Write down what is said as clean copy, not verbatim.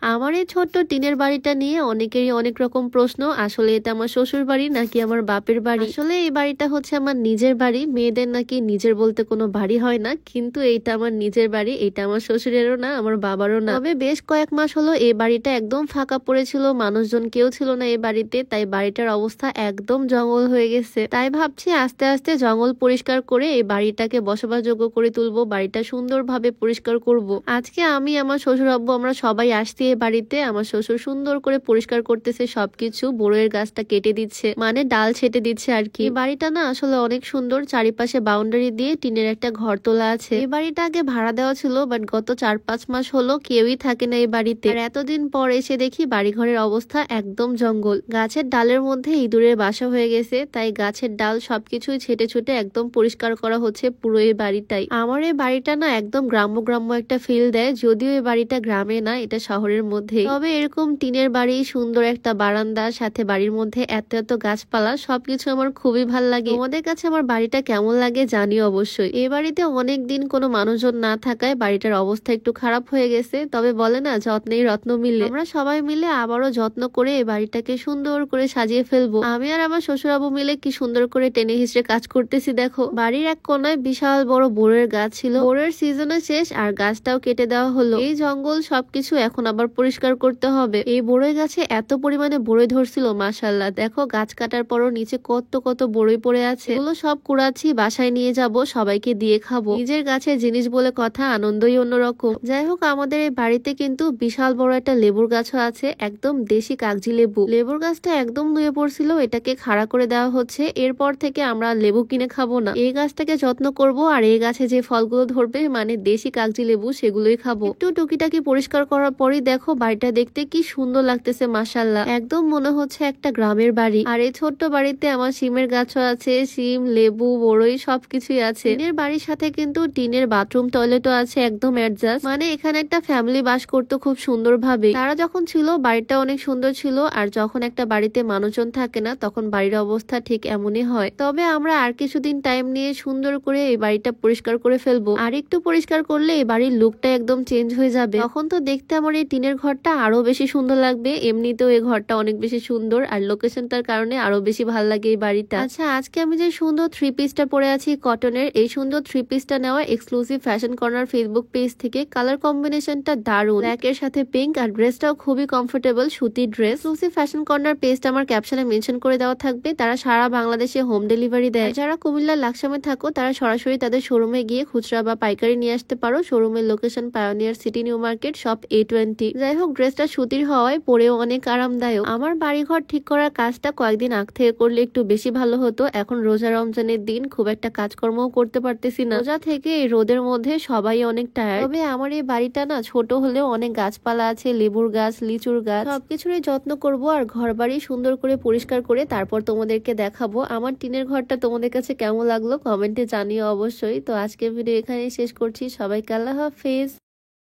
আমার এই ছোট্ট টিনের বাড়িটা নিয়ে অনেকেরই অনেক রকম প্রশ্ন। আসলে এটা আমার শ্বশুর বাড়ি নাকি আমার বাপের বাড়ি? আসলে এই বাড়িটা হচ্ছে আমার নিজের বাড়ি। মেয়েদের নাকি নিজের বলতে কোনো বাড়ি হয় না, কিন্তু এইটা আমার নিজের বাড়ি। এটা আমার শ্বশুরেরও না, আমার বাবারও না। তবে বেশ কয়েক মাস হলো এই বাড়িটা একদম ফাঁকা পড়েছিল, মানুষজন কেউ ছিল না এই বাড়িতে, তাই বাড়িটার অবস্থা একদম জঙ্গল হয়ে গেছে। তাই ভাবছি আস্তে আস্তে জঙ্গল পরিষ্কার করে এই বাড়িটাকে বসবাসযোগ্য করে তুলবো, বাড়িটা সুন্দরভাবে পরিষ্কার করব। আজকে আমি, আমার শ্বশুর আব্বু, আমরা সবাই আসছি বাড়িতে। আমার শ্বশুর সুন্দর করে পরিষ্কার করতেছে সবকিছু, বড়ইয়ের গাছটা কেটে দিচ্ছে, মানে ডাল ছেটে দিচ্ছে আর কি। বাড়িটা না আসলে অনেক সুন্দর, চারিপাশে বাউন্ডারি দিয়ে টিনের একটা ঘর তোলা আছে। এই বাড়িটা আগে ভাড়া দেওয়া ছিল, বাট গত 4-5 মাস হলো কেউই থাকে না এই বাড়িতে। আর এতদিন পর এসে দেখি বাড়ি ঘরের অবস্থা একদম জঙ্গল। গাছের ডালের মধ্যে ইঁদুরের বাসা হয়ে গেছে, তাই গাছের ডাল সবকিছুই ছেটে ছুটে একদম পরিষ্কার করা হচ্ছে পুরো এই বাড়িটাই। আমার এই বাড়িটা না একদম গ্রাম্য গ্রাম্য একটা ফিল দেয়, যদিও এই বাড়িটা গ্রামে না, এটা শহরের মধ্যে। তবে এরকম টিনের বাড়ি, সুন্দর একটা বারান্দা, সাথে বাড়ির মধ্যে এত এত গাছপালা, সবকিছু আমার খুবই ভাল লাগে। তোমাদের কাছে আমার বাড়িটা কেমন লাগে জানিও অবশ্যই। এই বাড়িতে অনেক দিন কোনো মানুষজন না থাকায় বাড়িটার অবস্থা একটু খারাপ হয়ে গেছে, তবে বলে না যত্নেই রত্ন মিলে। আমরা সবাই মিলে আবারও যত্ন করে এই বাড়িটাকে সুন্দর করে সাজিয়ে ফেলবো। আমি আর আমার শ্বশুরাবু মিলে কি সুন্দর করে টেনে হিসড়ে কাজ করতেছি দেখো। বাড়ির এক কোনায় বিশাল বড় বড়ের গাছ ছিল, বড়ের সিজনে শেষ আর গাছটাও কেটে দেওয়া হলো। এই জঙ্গল সবকিছু এখন আবার পরিষ্কার করতে হবে। এই বড়ই গাছে এত পরিমাণে বড়ই ধরছিল, মাশাআল্লাহ। দেখো গাছ কাটার পরও নিচে কত কত বড়ই পড়ে আছে, এগুলো সব কুড়াচ্ছি, বাসায় নিয়ে যাব, সবাইকে দিয়ে খাবো। নিজের গাছের জিনিস বলে কথা, আনন্দই অন্যরকম। যাই হোক, আমাদের এই বাড়িতে কিন্তু বিশাল বড় একটা লেবুর গাছও আছে, একদম দেশি কাগজি লেবু। লেবুর গাছটা একদম নুয়ে পড়ছিল, এটাকে খাড়া করে দেওয়া হচ্ছে। এরপর থেকে আমরা লেবু কিনে খাবো না, এই গাছটাকে যত্ন করব, আর এই গাছে যে ফলগুলো ধরবে মানে দেশি কাগজি লেবু, সেগুলোই খাবো। একটু টুকিটাকি পরিষ্কার করার পরই দেখো বাড়িটা দেখতে কি সুন্দর লাগতেছে, মাশাআল্লাহ। একদম মনে হচ্ছে একটা গ্রামের বাড়ি। আর এই ছোট্ট বাড়িতে আমার সিমের গাছও আছে, সিম, লেবু, বড়ই সবকিছুই আছে। টিনের বাড়ির সাথে কিন্তু টিনের বাথরুম টয়লেটও আছে, একদম অ্যাডজাস্ট। মানে এখানে একটা ফ্যামিলি বাস করতো খুব সুন্দর ভাবে। তারা যখন ছিল বাড়িটা অনেক সুন্দর ছিল, আর যখন একটা বাড়িতে মানুষজন থাকে না তখন বাড়ির অবস্থা ঠিক এমনই হয়। তবে আমরা আর কিছুদিন টাইম নিয়ে সুন্দর করে এই বাড়িটা পরিষ্কার করে ফেলবো। আর একটু পরিষ্কার করলে এই বাড়ির লুকটা একদম চেঞ্জ হয়ে যাবে, তখন তো দেখতে আমার এই টিনের ঘরটা আরো বেশি সুন্দর লাগবে। এমনিতেও এই ঘরটা অনেক বেশি সুন্দর, আর লোকেশনটার কারণে আরো বেশি ভালো লাগে এই বাড়িটা। আচ্ছা, আজকে আমি যে সুন্দর 3 পিসটা পরে আছি কটনের, এই সুন্দর 3 পিসটা নেওয়া exclusive fashion corner Facebook page থেকে। কালার কম্বিনেশনটা দারুণ, ব্ল্যাক এর সাথে পিঙ্ক, আর ড্রেসটাও খুবই কমফোর্টেবল, সুতির ড্রেস। এক্সক্লুসিভ ফ্যাশন কর্নার পেজটা আমার ক্যাপশনে মেনশন করে দেওয়া থাকবে। তারা সারা বাংলাদেশে হোম ডেলিভারি দেয়। যারা কুমিল্লার লাকসামে থাকো তারা সরাসরি তাদের শোরুমে গিয়ে খুচরা বা পাইকারি নিয়ে আসতে পারো। শোরুমের location pioneer city, new market, shop A20। যাই হোক, ড্রেসটা সুতির হওয়ায় পরেও অনেক আরামদায়ক। আমার বাড়িঘর ঠিক করার কাজটা কয়েকদিন আগ থেকে করলে একটু বেশি ভালো হতো। এখন রোজা রমজানের দিন, খুব একটা কাজকর্মও করতে পারতেছি না। রোজা থেকে এই রোদের মধ্যে সবাই অনেক টায়ার্ড। তবে আমার এই বাড়িটা না ছোট হলেও অনেক গাছপালা আছে, লেবুর গাছ, লিচুর গাছ, সবকিছুরই যত্ন করব। আর ঘর বাড়ি সুন্দর করে পরিষ্কার করে তারপর তোমাদেরকে দেখাবো। আমার টিনের ঘরটা তোমাদের কাছে কেমন লাগলো কমেন্টে জানিও অবশ্যই। তো আজকের ভিডিও এখানেই শেষ করছি, সবাইকে আল্লাহ হাফেজ।